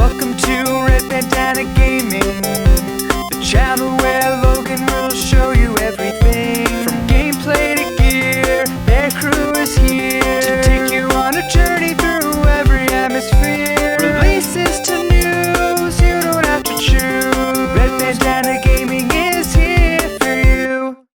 Welcome to Red Bandana Gaming, the channel where Logan will show you everything from gameplay to gear. Their crew is here to take you on a journey through every atmosphere. Releases to news, you don't have to choose. Red Bandana Gaming is here for you.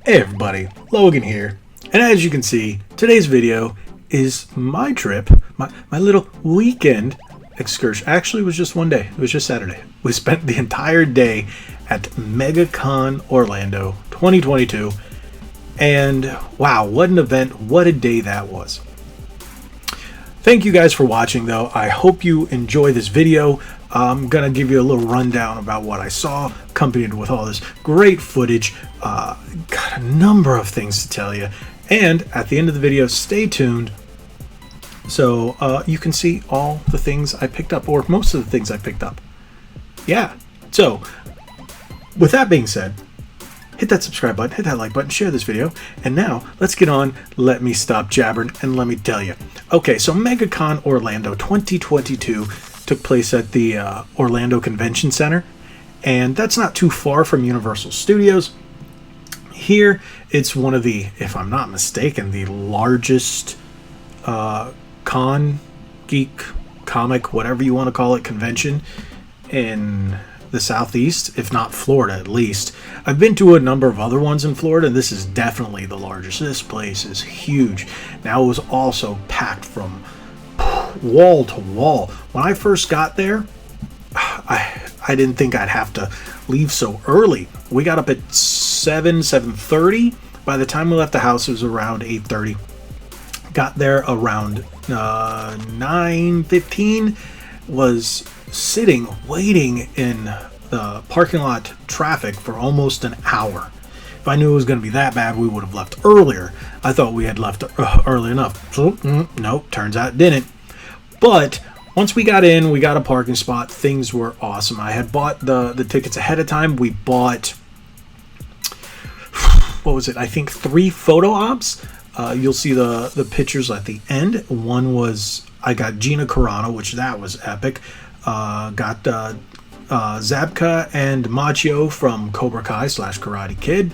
Hey everybody, Logan here, and as you can see, today's video is my trip, my little weekend excursion. Actually, it was just one day. It was just Saturday. We spent the entire day at MegaCon Orlando 2022, and wow, what an event, what a day that was. Thank you guys for watching though. I hope you enjoy this video. I'm gonna give you a little rundown about what I saw, accompanied with all this great footage. Got a number of things to tell you, and at the end of the video, stay tuned so you can see all the things I picked up, or most of the things I picked up. Yeah, so with that being said, hit that subscribe button, hit that like button, share this video, and now let's get on. Let me stop jabbering and let me tell you. Okay, so MegaCon Orlando 2022 took place at the Orlando Convention Center, and that's not too far from Universal Studios. Here, it's one of the, if I'm not mistaken, the largest geek, comic, whatever you want to call it, convention in the Southeast, if not Florida at least. I've been to a number of other ones in Florida, and this is definitely the largest. This place is huge. Now, it was also packed from wall to wall. When I first got there, I didn't think I'd have to leave so early. We got up at 7:30. By the time we left the house, it was around 8:30. Got there around 9:15. Was sitting waiting in the parking lot traffic for almost an hour. If I knew it was going to be that bad, we would have left earlier. I thought we had left early enough. So, nope, turns out it didn't. But once we got in, we got a parking spot. Things were awesome. I had bought the tickets ahead of time. We bought, what was it? I think 3 photo ops. You'll see the pictures at the end. One was, I got Gina Carano, which that was epic. Got Zabka and Machio from Cobra Kai / Karate Kid.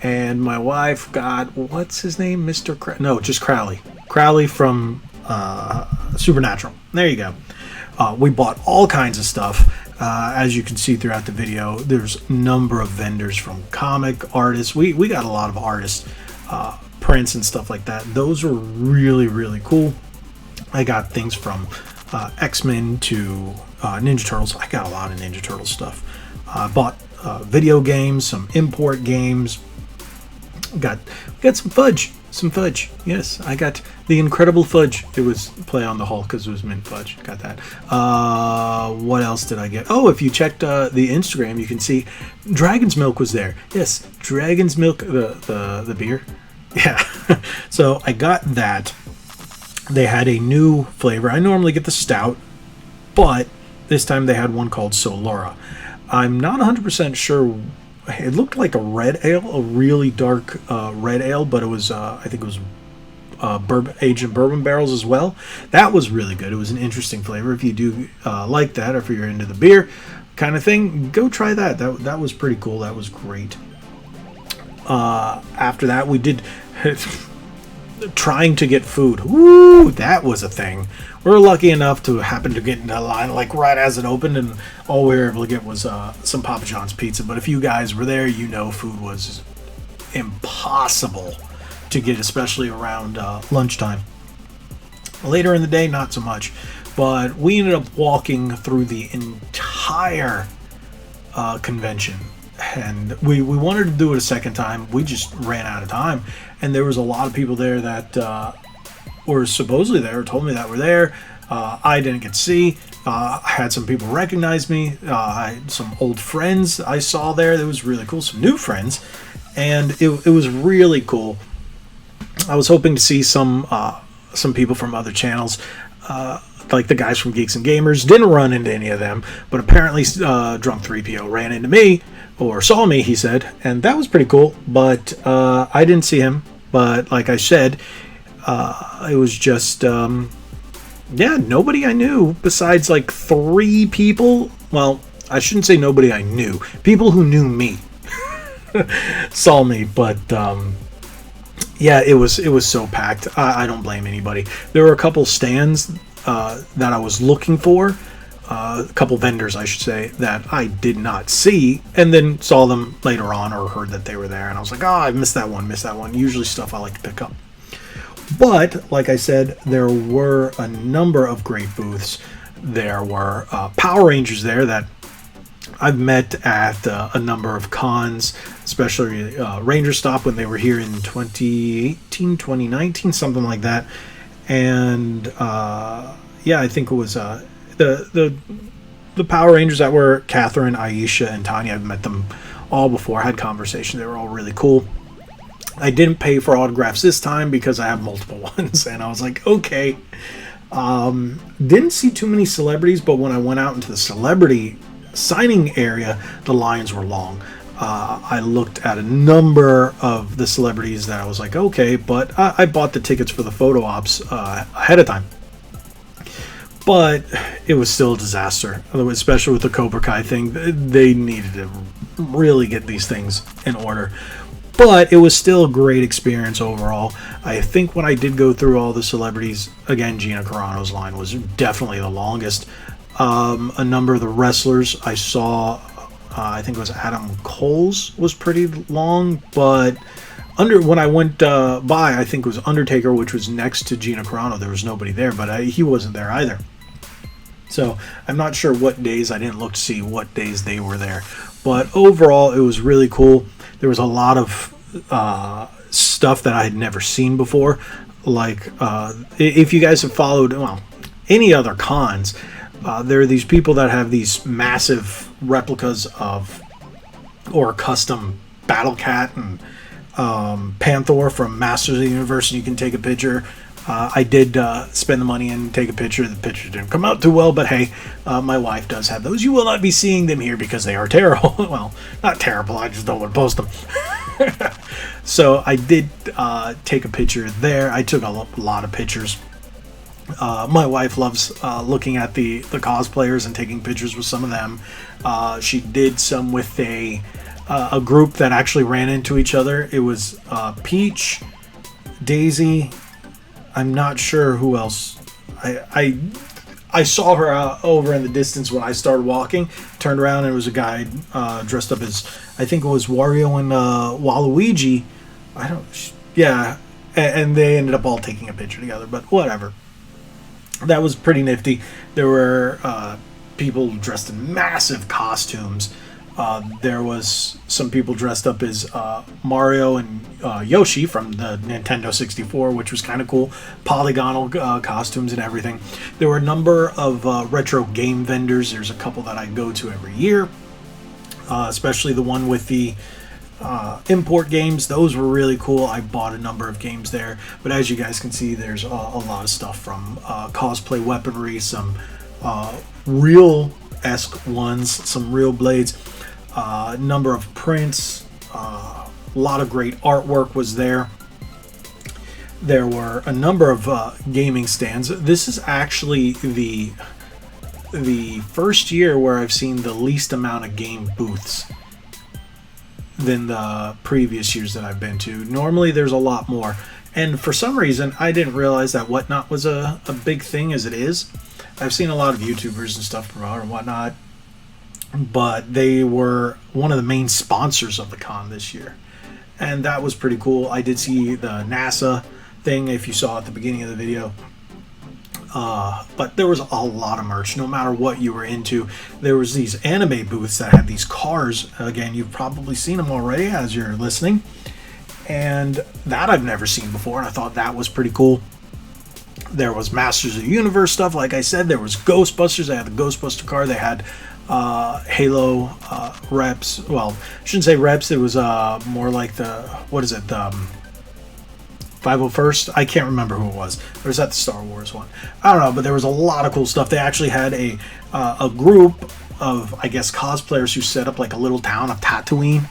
And my wife got, what's his name? Just Crowley. Crowley from Supernatural. There you go. We bought all kinds of stuff. As you can see throughout the video, there's a number of vendors from comic artists. We got a lot of artists, prints and stuff like that. Those were really, really cool. I got things from X-Men to Ninja Turtles. I got a lot of Ninja Turtle stuff. I bought video games, some import games. Got some fudge. Yes, I got the Incredible Fudge. It was play on the Hulk because it was mint fudge. Got that. What else did I get? Oh, if you checked the Instagram, you can see Dragon's Milk was there. Yes, Dragon's Milk, the beer. Yeah. So I got that. They had a new flavor. I normally get the stout, but this time they had one called Solora. I'm not 100% sure. It looked like a red ale, a really dark red ale, but it was, I think it was aged in bourbon barrels as well. That was really good. It was an interesting flavor. If you do like that, or if you're into the beer kind of thing, go try that. That was pretty cool. That was great. After that, we did trying to get food. Woo, that was a thing. We were lucky enough to happen to get in that line like right as it opened, and all we were able to get was some Papa John's pizza. But if you guys were there, you know food was impossible to get, especially around lunchtime. Later in the day, not so much. But we ended up walking through the entire convention. And we wanted to do it a second time. We just ran out of time. And there was a lot of people there that were supposedly there, told me that were there. I didn't get to see. I had some people recognize me. I had some old friends I saw there. That was really cool. Some new friends. And it was really cool. I was hoping to see some people from other channels. Like the guys from Geeks and Gamers. Didn't run into any of them. But apparently Drunk 3PO ran into me. Or saw me, he said, and that was pretty cool, but I didn't see him. But like I said, it was just Yeah, nobody I knew besides like 3 people. Well, I shouldn't say nobody I knew. People who knew me saw me, but yeah, it was so packed. I don't blame anybody. There were a couple stands that I was looking for, a couple vendors, I should say, that I did not see, and then saw them later on or heard that they were there, and I was like, oh, I missed that one. Usually stuff I like to pick up. But, like I said, there were a number of great booths. There were Power Rangers there that I've met at a number of cons, especially Ranger Stop when they were here in 2018, 2019, something like that. And yeah, I think it was the Power Rangers that were Catherine, Aisha, and Tanya. I've met them all before. I had conversations. They were all really cool. I didn't pay for autographs this time because I have multiple ones, and I was like, okay. Didn't see too many celebrities, but when I went out into the celebrity signing area, the lines were long. I looked at a number of the celebrities that I was like, okay, but I bought the tickets for the photo ops ahead of time. But it was still a disaster, especially with the Cobra Kai thing. They needed to really get these things in order. But it was still a great experience overall. I think when I did go through all the celebrities, again, Gina Carano's line was definitely the longest. A number of the wrestlers I saw, I think it was Adam Cole's was pretty long, but when I went by, I think it was Undertaker, which was next to Gina Carano. There was nobody there, but he wasn't there either. So I'm not sure what days. I didn't look to see what days they were there. But overall, it was really cool. There was a lot of stuff that I had never seen before. Like, if you guys have followed, well, any other cons, there are these people that have these massive replicas of, or custom Battle Cat and Panther from Masters of the Universe, and you can take a picture. I did spend the money and take a picture. The picture didn't come out too well, but hey, my wife does have those. You will not be seeing them here because they are terrible. Well, not terrible, I just don't want to post them. So I did take a picture there. I took a lot of pictures. My wife loves looking at the cosplayers and taking pictures with some of them. She did some with a group that actually ran into each other. It was Peach, Daisy, I'm not sure who else. I saw her over in the distance when I started walking. Turned around and it was a guy dressed up as, I think it was Wario and Waluigi. Yeah, and they ended up all taking a picture together. But whatever. That was pretty nifty. There were people dressed in massive costumes. There was some people dressed up as Mario and Yoshi from the Nintendo 64, which was kind of cool. Polygonal costumes and everything. There were a number of retro game vendors. There's a couple that I go to every year, especially the one with the import games. Those were really cool. I bought a number of games there. But as you guys can see, there's a lot of stuff from cosplay weaponry, some real-esque ones, some real blades. Number of prints, a lot of great artwork was there. There were a number of gaming stands. This is actually the first year where I've seen the least amount of game booths than the previous years that I've been to. Normally there's a lot more, and for some reason I didn't realize that Whatnot was a big thing as it is. I've seen a lot of YouTubers and stuff promote and whatnot, but they were one of the main sponsors of the con this year, and that was pretty cool. I did see the NASA thing, if you saw at the beginning of the video, but there was a lot of merch. No matter what you were into, there was these anime booths that had these cars. Again, you've probably seen them already as you're listening, and that I've never seen before, and I thought that was pretty cool. There was Masters of the Universe stuff, like I said. There was Ghostbusters. They had the Ghostbuster car. They had Halo reps. Well, I shouldn't say reps. It was more like the, what is it, the 501st? I can't remember who it was. Or was that the Star Wars one? I don't know, but there was a lot of cool stuff. They actually had a group of, I guess, cosplayers who set up like a little town of Tatooine.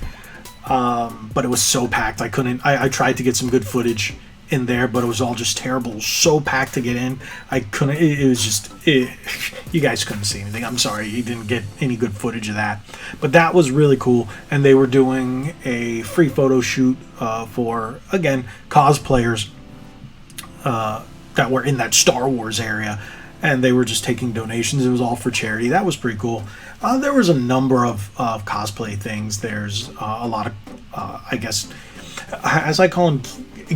But it was so packed. I tried to get some good footage in there, but it was all just terrible. It was so packed to get in. I couldn't, it was just, you guys couldn't see anything. I'm sorry, you didn't get any good footage of that. But that was really cool, and they were doing a free photo shoot for, again, cosplayers that were in that Star Wars area, and they were just taking donations. It was all for charity. That was pretty cool. There was a number of cosplay things. There's a lot of, I guess, as I call them,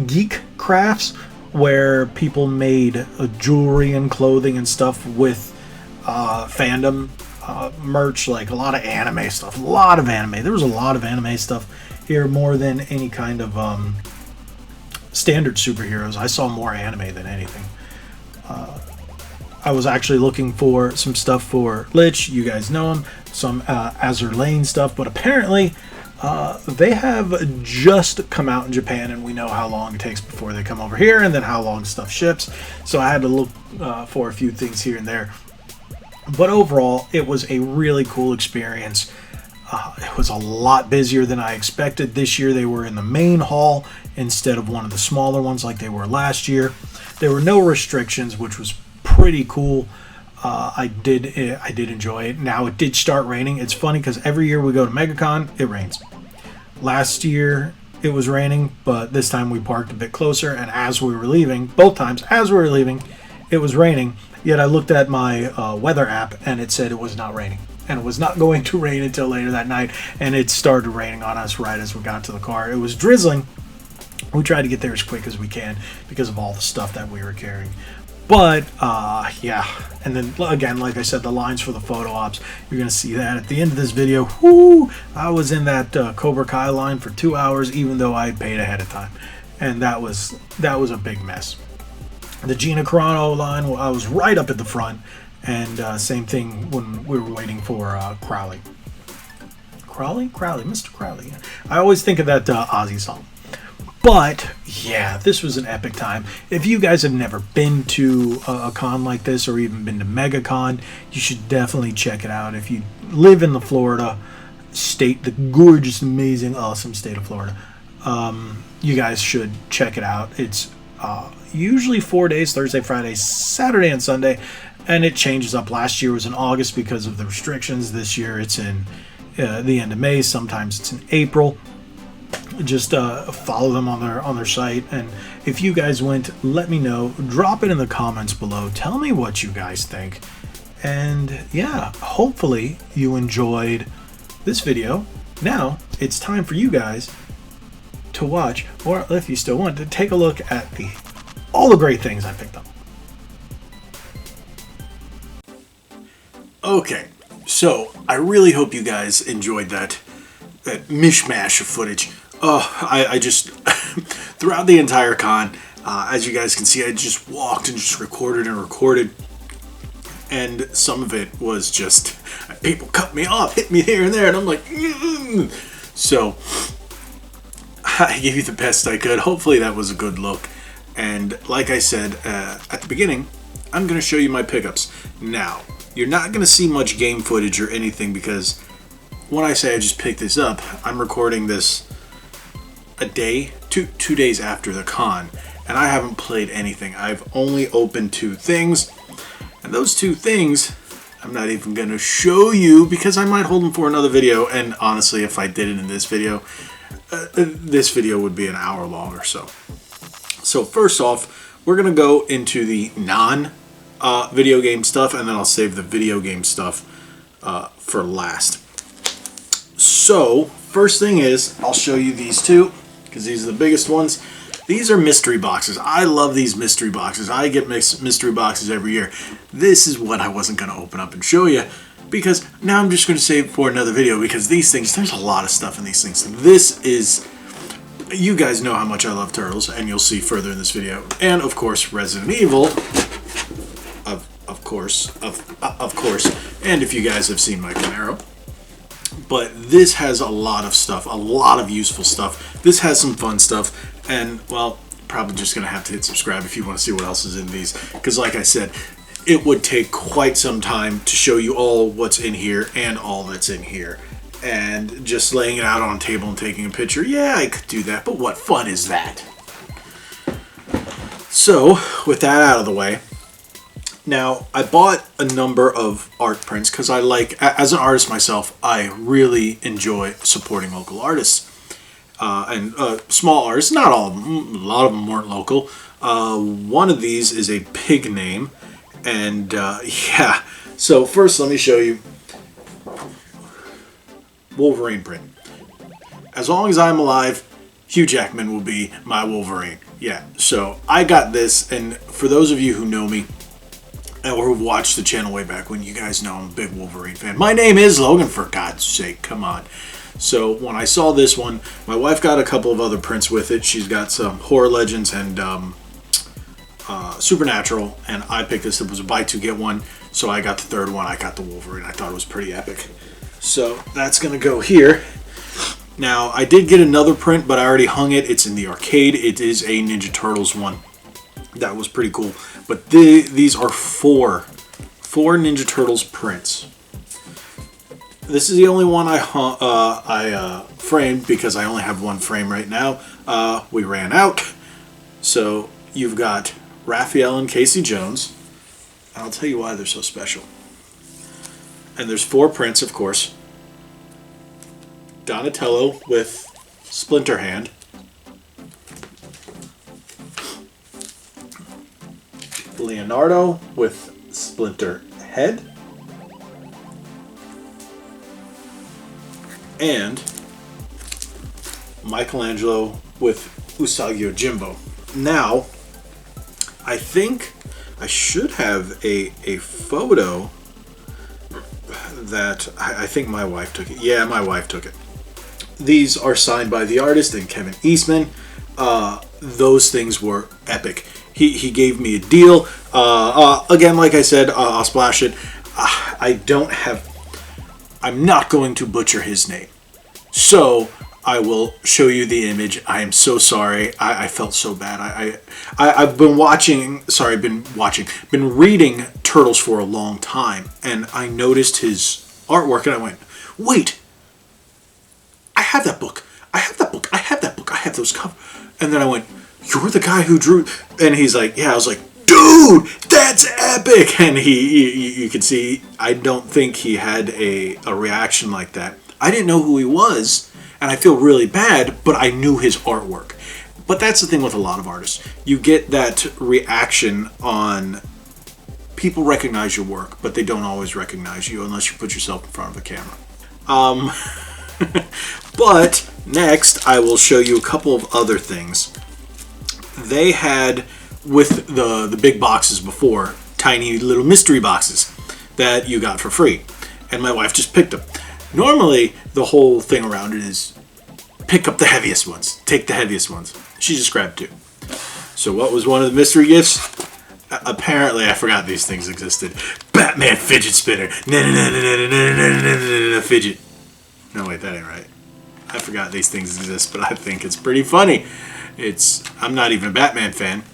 geek crafts, where people made jewelry and clothing and stuff with fandom merch, like a lot of anime stuff. A lot of anime. There was a lot of anime stuff here, more than any kind of standard superheroes. I saw more anime than anything. I was actually looking for some stuff for Lich. You guys know him. Some Azur Lane stuff, but apparently they have just come out in Japan, and we know how long it takes before they come over here, and then how long stuff ships. So I had to look for a few things here and there. But overall, it was a really cool experience. It was a lot busier than I expected. This year they were in the main hall instead of one of the smaller ones like they were last year. There were no restrictions, which was pretty cool. I did enjoy it. Now, it did start raining. It's funny because every year we go to MegaCon, it rains. Last year it was raining, but this time we parked a bit closer, and as we were leaving, both times as we were leaving, it was raining. Yet I looked at my weather app, and it said it was not raining, and it was not going to rain until later that night, and it started raining on us right as we got to the car. It was drizzling. We tried to get there as quick as we can because of all the stuff that we were carrying. But, yeah, and then, again, like I said, the lines for the photo ops, you're going to see that at the end of this video. Whoo! I was in that Cobra Kai line for 2 hours, even though I paid ahead of time. And that was a big mess. The Gina Carano line, well, I was right up at the front, and same thing when we were waiting for Crowley. Crowley? Mr. Crowley. I always think of that Ozzy song. But, yeah, this was an epic time. If you guys have never been to a con like this, or even been to MegaCon, you should definitely check it out. If you live in the Florida state, the gorgeous, amazing, awesome state of Florida, you guys should check it out. It's usually 4 days, Thursday, Friday, Saturday, and Sunday, and it changes up. Last year was in August because of the restrictions. This year it's in the end of May. Sometimes it's in April. Just follow them on their site, and if you guys went, let me know. Drop it in the comments below. Tell me what you guys think, and yeah, hopefully you enjoyed this video. Now it's time for you guys to watch, or if you still want, to take a look at all the great things I picked up. Okay, so I really hope you guys enjoyed that mishmash of footage. I just, throughout the entire con, as you guys can see, I just walked and just recorded, and some of it was just, people cut me off, hit me here and there, and I'm like, So, I gave you the best I could. Hopefully that was a good look, and like I said at the beginning, I'm going to show you my pickups. Now, you're not going to see much game footage or anything, because when I say I just picked this up, I'm recording this a day, two days after the con, and I haven't played anything. I've only opened 2 things, and those 2 things I'm not even going to show you because I might hold them for another video, and honestly, if I did it in this video would be an hour long or so. So first off, we're going to go into the non-video game stuff, and then I'll save the video game stuff for last. So, first thing is, I'll show you these 2, because these are the biggest ones. These are mystery boxes. I love these mystery boxes. I get mystery boxes every year. This is what I wasn't going to open up and show you, because now I'm just going to save it for another video, because these things, there's a lot of stuff in these things. This is, you guys know how much I love Turtles, and you'll see further in this video. And, of course, Resident Evil, of course, and if you guys have seen my Camaro. But this has a lot of stuff, a lot of useful stuff. This has some fun stuff, and, well, probably just going to have to hit subscribe if you want to see what else is in these. Because, like I said, it would take quite some time to show you all what's in here and all that's in here. And just laying it out on a table and taking a picture, yeah, I could do that, but what fun is that? So, with that out of the way, now I bought a number of art prints because I like, as an artist myself, I really enjoy supporting local artists. And small artists, not all of them, a lot of them weren't local. One of these is a pig name, and yeah. So first, let me show you Wolverine Print. As long as I'm alive, Hugh Jackman will be my Wolverine. Yeah, so I got this, and for those of you who know me, or who've watched the channel way back when, you guys know I'm a big Wolverine fan. My name is Logan, for God's sake, come on. So when I saw this one, my wife got a couple of other prints with it. She's got some Horror Legends and Supernatural, and I picked this. It was a buy two get one, so I got the third one. I got the Wolverine. I thought it was pretty epic. So that's going to go here. Now, I did get another print, but I already hung it. It's in the arcade. It is a Ninja Turtles one. That was pretty cool. But these are four Ninja Turtles prints. This is the only one I framed because I only have one frame right now. We ran out. So you've got Raphael and Casey Jones. And I'll tell you why they're so special. And there's four prints, of course. Donatello with Splinter Hand. Leonardo with Splinter Head. And Michelangelo with Usagi Yojimbo. Now, I think I should have a photo that I think my wife took it. Yeah, my wife took it. These are signed by the artist and Kevin Eastman. Those things were epic. He gave me a deal. Again, like I said, I'll splash it. I'm not going to butcher his name. So I will show you the image. I am so sorry. I felt so bad. I've been reading Turtles for a long time, and I noticed his artwork, and I went, wait, I have that book. I have those covers. And then I went, you're the guy who drew, and he's like, yeah. I was like, dude, that's epic. And you could see, I don't think he had a reaction like that. I didn't know who he was, and I feel really bad, but I knew his artwork. But that's the thing with a lot of artists. You get that reaction on, people recognize your work, but they don't always recognize you unless you put yourself in front of a camera. But next, I will show you a couple of other things. They had, with the big boxes before, tiny little mystery boxes that you got for free. And my wife just picked them. Normally, the whole thing around it is pick up the heaviest ones. Take the heaviest ones. She just grabbed two. So what was one of the mystery gifts? Apparently, I forgot these things existed. Batman fidget spinner. Fidget. No, wait, that ain't right. I forgot these things exist, but I think it's pretty funny. I'm not even a Batman fan.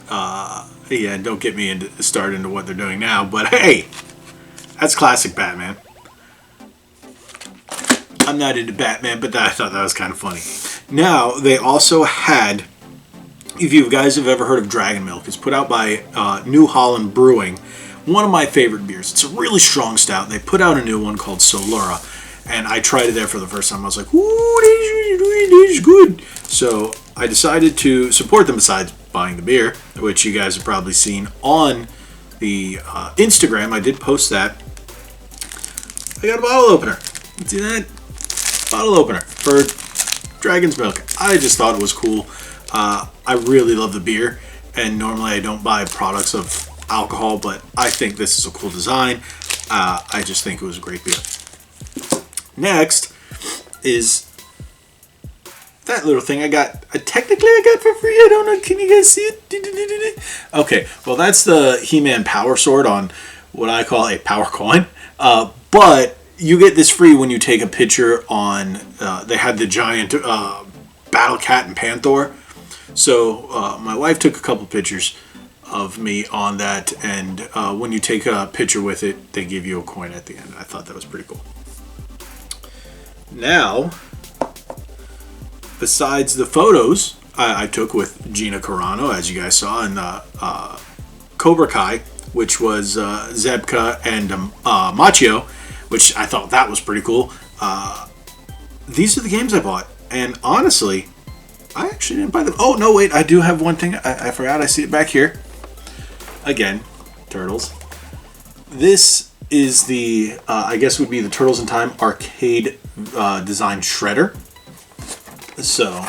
Yeah, don't get me started into what they're doing now, but hey, that's classic Batman. I'm not into Batman, but I thought that was kind of funny. Now, they also had, if you guys have ever heard of Dragon Milk, it's put out by New Holland Brewing, one of my favorite beers. It's a really strong stout. They put out a new one called Solura, and I tried it there for the first time. I was like, ooh, this is good. So I decided to support them besides buying the beer, which you guys have probably seen on the Instagram. I did post that. I got a bottle opener. See that? Bottle opener for Dragon's Milk. I just thought it was cool. I really love the beer, and normally I don't buy products of alcohol, but I think this is a cool design. I just think it was a great beer. Next is that little thing I got. Technically, I got for free. I don't know. Can you guys see it? Okay, well, that's the He-Man Power Sword on what I call a power coin. But you get this free when you take a picture on. They had the giant Battle Cat and Panther. So my wife took a couple pictures of me on that, and when you take a picture with it, they give you a coin at the end. I thought that was pretty cool. Now, besides the photos, I took with Gina Carano, as you guys saw, in Cobra Kai, which was Zebka and Machio, which I thought that was pretty cool. These are the games I bought, and honestly, I actually didn't buy them. Oh, no, wait, I do have one thing. I forgot. I see it back here. Again, Turtles. This is the, I guess would be the Turtles in Time arcade design shredder. So,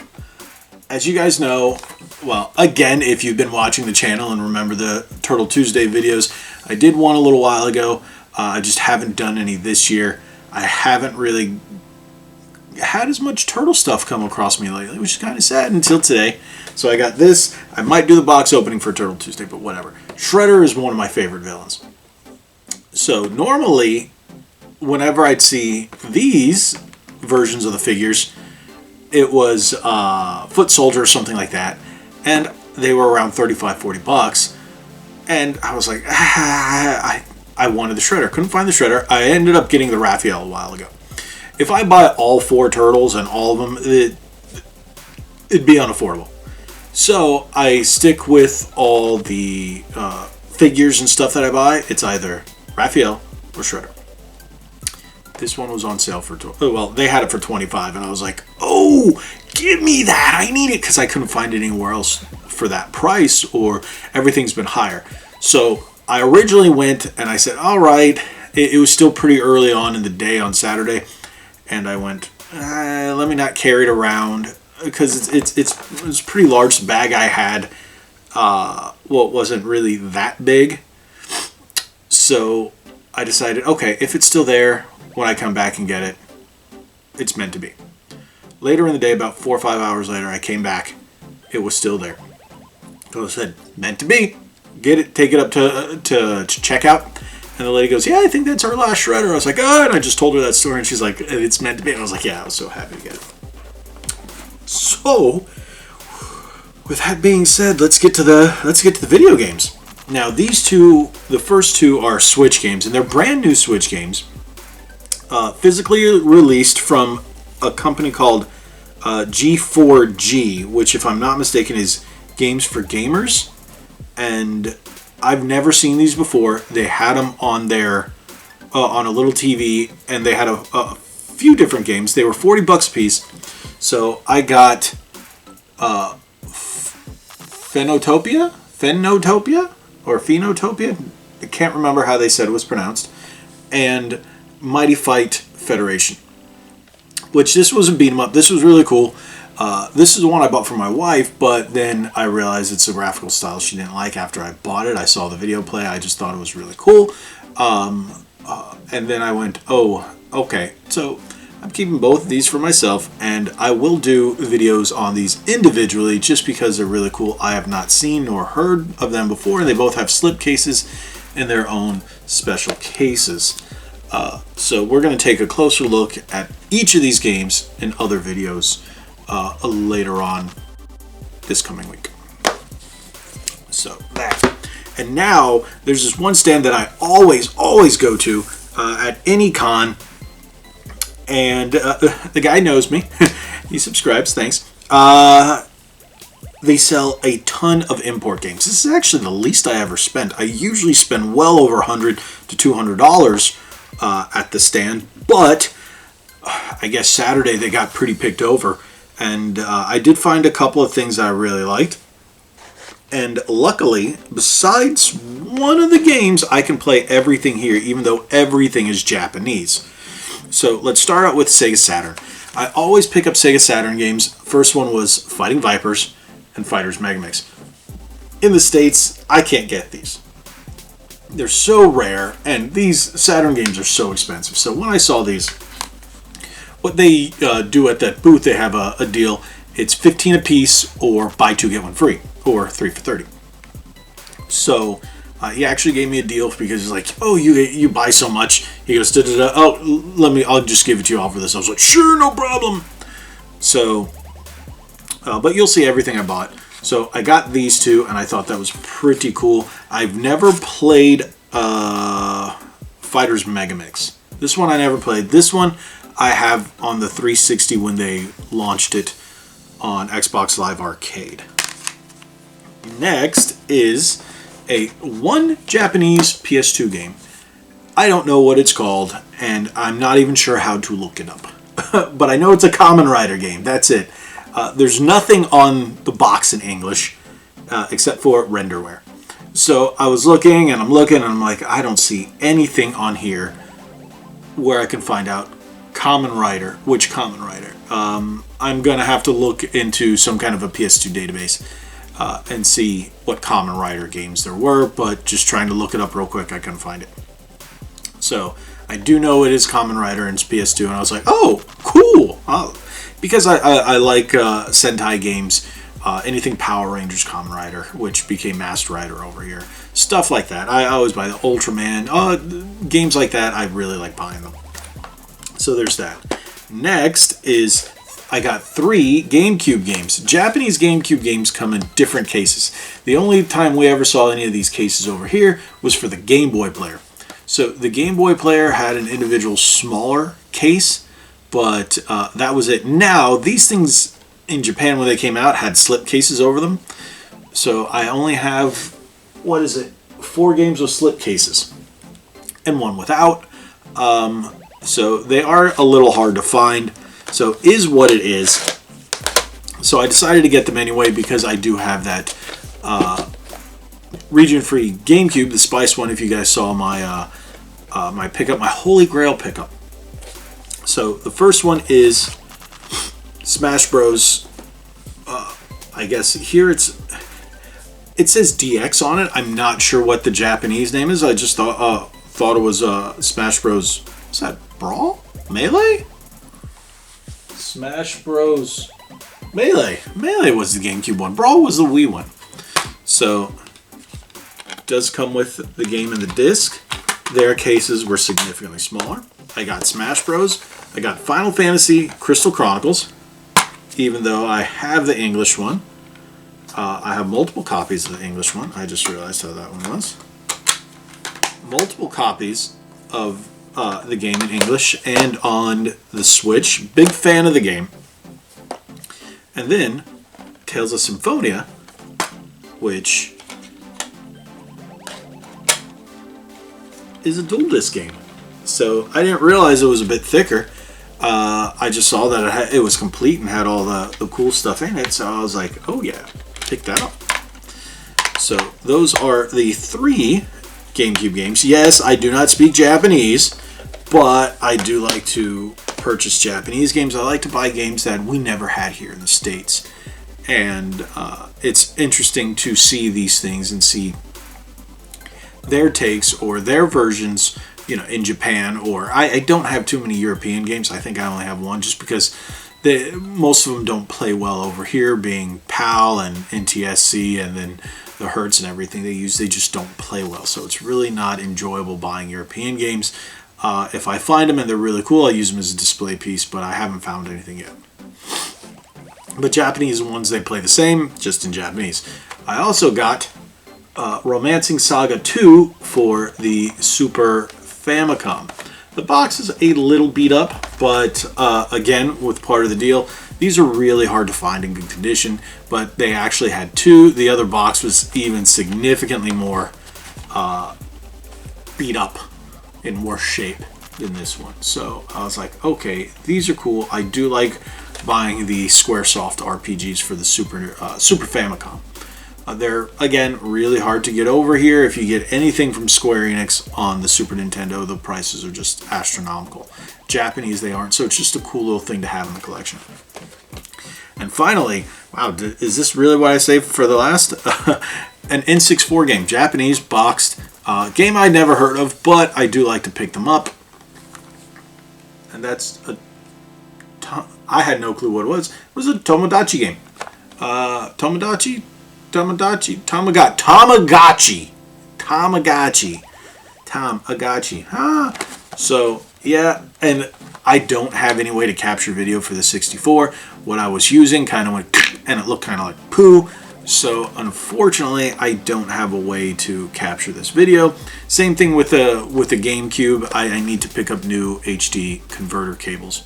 as you guys know, well, again, if you've been watching the channel and remember the Turtle Tuesday videos, I did one a little while ago. I just haven't done any this year. I haven't really had as much Turtle stuff come across me lately, which is kind of sad until today. So I got this. I might do the box opening for Turtle Tuesday, but whatever. Shredder is one of my favorite villains. So normally, whenever I'd see these versions of the figures, it was Foot Soldier or something like that, and they were around $35-40, and I was like, I wanted the Shredder. Couldn't find the Shredder. I ended up getting the Raphael a while ago. If I buy all 4 Turtles and all of them, it'd be unaffordable. So I stick with all the figures and stuff that I buy. It's either Raphael or Shredder. This one was on sale for, well, they had it for $25, and I was like, oh, give me that. I need it, because I couldn't find it anywhere else for that price, or everything's been higher. So I originally went, and I said, all right. It was still pretty early on in the day on Saturday, and I went, let me not carry it around, because it's a pretty large bag I had. Well, it wasn't really that big. So I decided, okay, if it's still there when I come back and get it, it's meant to be. Later in the day, about 4 or 5 hours later, I came back. It was still there. So I said, meant to be. Get it, take it up to checkout. And the lady goes, yeah, I think that's our last Shredder. I was like, oh, and I just told her that story, and she's like, it's meant to be. And I was like, yeah, I was so happy to get it. So, with that being said, let's get to the video games. Now, these two, the first two are Switch games, and they're brand new Switch games. Physically released from a company called G4G, which, if I'm not mistaken, is Games for Gamers. And I've never seen these before. They had them on their on a little TV, and they had a few different games. They were $40 a piece. So I got Phenotopia, or Phenotopia. I can't remember how they said it was pronounced. And Mighty Fight Federation, which this was a beat 'em up. This was really cool. This is the one I bought for my wife, but then I realized it's a graphical style she didn't like after I bought it. I saw the video play. I just thought it was really cool. And then I went, oh, okay. So I'm keeping both of these for myself, and I will do videos on these individually just because they're really cool. I have not seen nor heard of them before, and they both have slip cases in their own special cases. So we're going to take a closer look at each of these games in other videos later on this coming week. So that. And now there's this one stand that I always go to at any con, and the guy knows me. He subscribes, thanks. They sell a ton of import games. This is actually the least I ever spent. I usually spend well over $100 to $200 at the stand, but I guess Saturday they got pretty picked over, and I did find a couple of things that I really liked. And luckily, besides one of the games, I can play everything here, even though everything is Japanese. So let's start out with Sega Saturn. I always pick up Sega Saturn games. First one was Fighting Vipers and Fighters Megamix. In the States, I can't get these. They're so rare, and these Saturn games are so expensive. So when I saw these, what they do at that booth, they have a deal. It's $15 a piece, or buy 2 get 1 free, or 3 for $30. So he actually gave me a deal because he's like, "Oh, you buy so much." He goes, "Da-da-da. Oh, I'll just give it to you all for this." I was like, "Sure, no problem." So, but you'll see everything I bought. So I got these two, and I thought that was pretty cool. I've never played Fighters Megamix. This one I never played. This one I have on the 360 when they launched it on Xbox Live Arcade. Next is one Japanese PS2 game. I don't know what it's called, and I'm not even sure how to look it up. But I know it's a Kamen Rider game. That's it. There's nothing on the box in English except for renderware. So I was looking, and I'm like, I don't see anything on here where I can find out Kamen Rider, which Kamen Rider. I'm going to have to look into some kind of a PS2 database and see what Kamen Rider games there were, but just trying to look it up real quick, I couldn't find it. So I do know it is Kamen Rider and it's PS2, and I was like, oh, cool! Because I like Sentai games, anything Power Rangers Kamen Rider, which became Master Rider over here. Stuff like that. I always buy the Ultraman. Games like that, I really like buying them. So there's that. Next is I got 3 GameCube games. Japanese GameCube games come in different cases. The only time we ever saw any of these cases over here was for the Game Boy player. So the Game Boy player had an individual smaller case, but that was it. Now, these things in Japan when they came out had slip cases over them. So I only have, 4 games with slip cases and 1 without. So they are a little hard to find. So is what it is. So I decided to get them anyway because I do have that region-free GameCube, the Spice one. If you guys saw my my pickup, my Holy Grail pickup. So the first one is Smash Bros. I guess here it says DX on it. I'm not sure what the Japanese name is. I just thought it was Smash Bros. Is that Brawl? Melee? Smash Bros. Melee. Melee was the GameCube one. Brawl was the Wii one. So it does come with the game and the disc. Their cases were significantly smaller. I got Smash Bros. I got Final Fantasy Crystal Chronicles, even though I have the English one. I have multiple copies of the English one. I just realized how that one was. Multiple copies of the game in English and on the Switch. Big fan of the game. And then Tales of Symphonia, which is a dual disc game. So I didn't realize it was a bit thicker. I just saw that it was complete and had all the cool stuff in it. So I was like, oh yeah, pick that up. So those are the 3 GameCube games. Yes, I do not speak Japanese, but I do like to purchase Japanese games. I like to buy games that we never had here in the States. And it's interesting to see these things and see their takes or their versions, in Japan. Or I don't have too many European games. I think I only have one just because most of them don't play well over here, being PAL and NTSC and then the Hertz and everything they use. They just don't play well. So it's really not enjoyable buying European games. If I find them and they're really cool, I use them as a display piece, but I haven't found anything yet. But Japanese ones, they play the same, just in Japanese. I also got Romancing Saga 2 for the Super Famicom. The box is a little beat up, but again, with part of the deal, these are really hard to find in good condition, but they actually had 2. The other box was even significantly more beat up, in worse shape than this one. So I was like, okay, these are cool. I do like buying the Squaresoft RPGs for the Super Famicom. They're, again, really hard to get over here. If you get anything from Square Enix on the Super Nintendo, the prices are just astronomical. Japanese, they aren't, so it's just a cool little thing to have in the collection. And finally, wow, is this really what I saved for the last? An N64 game, Japanese, boxed. Game I'd never heard of, but I do like to pick them up. And that's I had no clue what it was. It was a Tomodachi game. Tamagotchi. So, yeah, and I don't have any way to capture video for the 64. What I was using kind of went, and it looked kind of like poo. So, unfortunately, I don't have a way to capture this video. Same thing with the GameCube. I need to pick up new HD converter cables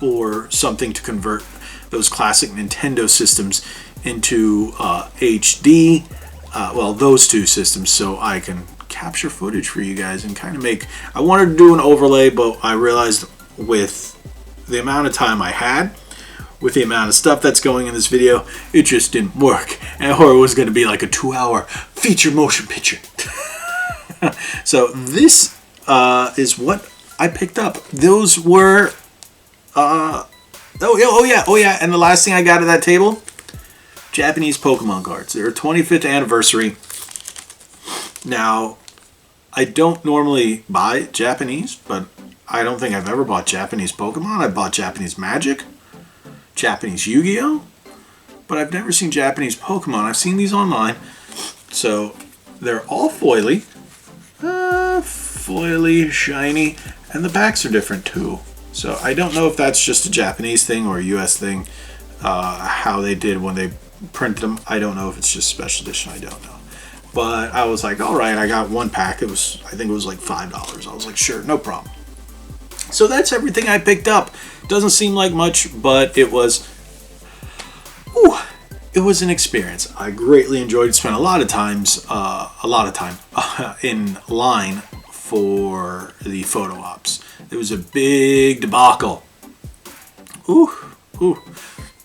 or something to convert those classic Nintendo systems into HD. Well, those two systems, so I can capture footage for you guys and kind of make. I wanted to do an overlay, but I realized with the amount of time I had, with the amount of stuff that's going in this video, it just didn't work. And or it was going to be like a 2-hour feature motion picture. So this is what I picked up. Those were oh yeah, and the last thing I got at that table, Japanese Pokemon cards. Their 25th anniversary. Now, I don't normally buy Japanese, but I don't think I've ever bought Japanese Pokemon. I bought Japanese Magic, Japanese Yu-Gi-Oh, but I've never seen Japanese Pokemon. I've seen these online. So they're all foily, shiny, and the backs are different too. So I don't know if that's just a Japanese thing or a US thing, how they did when they printed them. I don't know if it's just special edition. I don't know. But I was like, all right, I got one pack. I think it was like $5. I was like, sure, no problem. So that's everything I picked up. Doesn't seem like much, but it was an experience. I greatly enjoyed it. Spent a lot of time in line for the photo ops. It was a big debacle.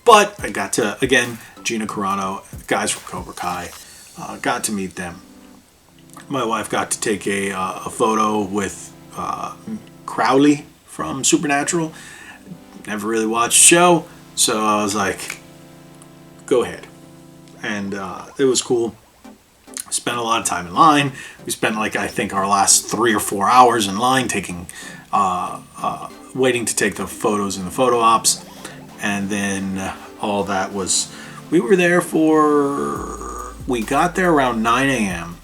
But I got to, again, Gina Carano, guys from Cobra Kai, got to meet them. My wife got to take a photo with Crowley from Supernatural. Never really watched the show, so I was like, go ahead. And it was cool. Spent a lot of time in line. We spent I think our last 3 or 4 hours in line taking waiting to take the photos in the photo ops. And then all that was, we got there around 9 a.m.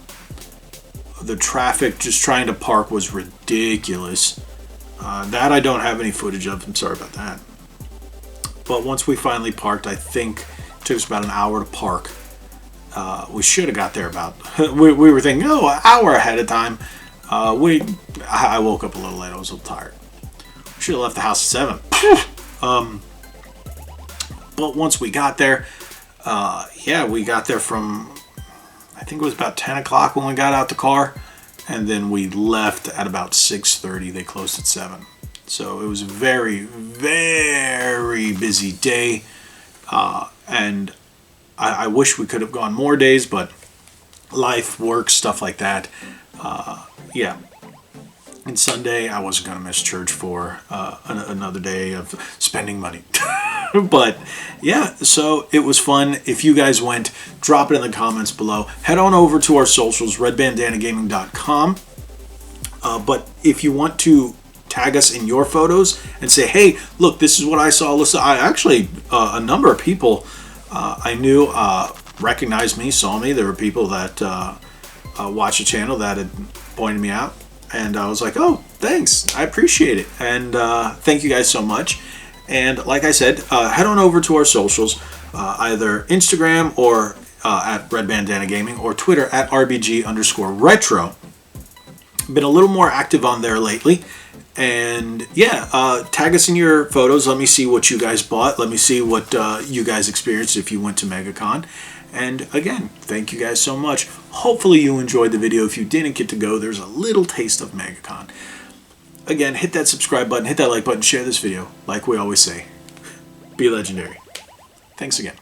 The traffic just trying to park was ridiculous. That I don't have any footage of. I'm sorry about that. But once we finally parked, I think it took us about an hour to park. We should have got there about, we were thinking, an hour ahead of time. I woke up a little late. I was a little tired. We should have left the house at 7. But once we got there, we got there from, I think it was about 10 o'clock when we got out the car. And then we left at about 6:30. They closed at 7. So it was a very, very busy day. And I wish we could have gone more days, but life, work, stuff like that. And Sunday, I wasn't going to miss church for another day of spending money. But yeah, so it was fun. If you guys went, drop it in the comments below. Head on over to our socials, redbandanagaming.com. But if you want to tag us in your photos and say, hey, look, this is what I saw. Listen, a number of people I knew recognized me, saw me. There were people that watch the channel that had pointed me out. And I was like, oh, thanks. I appreciate it. And thank you guys so much. And like I said, head on over to our socials, either Instagram or at Red Bandana Gaming or Twitter at RBG_retro. Been a little more active on there lately. And yeah, tag us in your photos. Let me see what you guys bought. Let me see what you guys experienced if you went to MegaCon. And again, thank you guys so much. Hopefully you enjoyed the video. If you didn't get to go, there's a little taste of MegaCon. Again, hit that subscribe button, hit that like button, share this video. Like we always say, be legendary. Thanks again.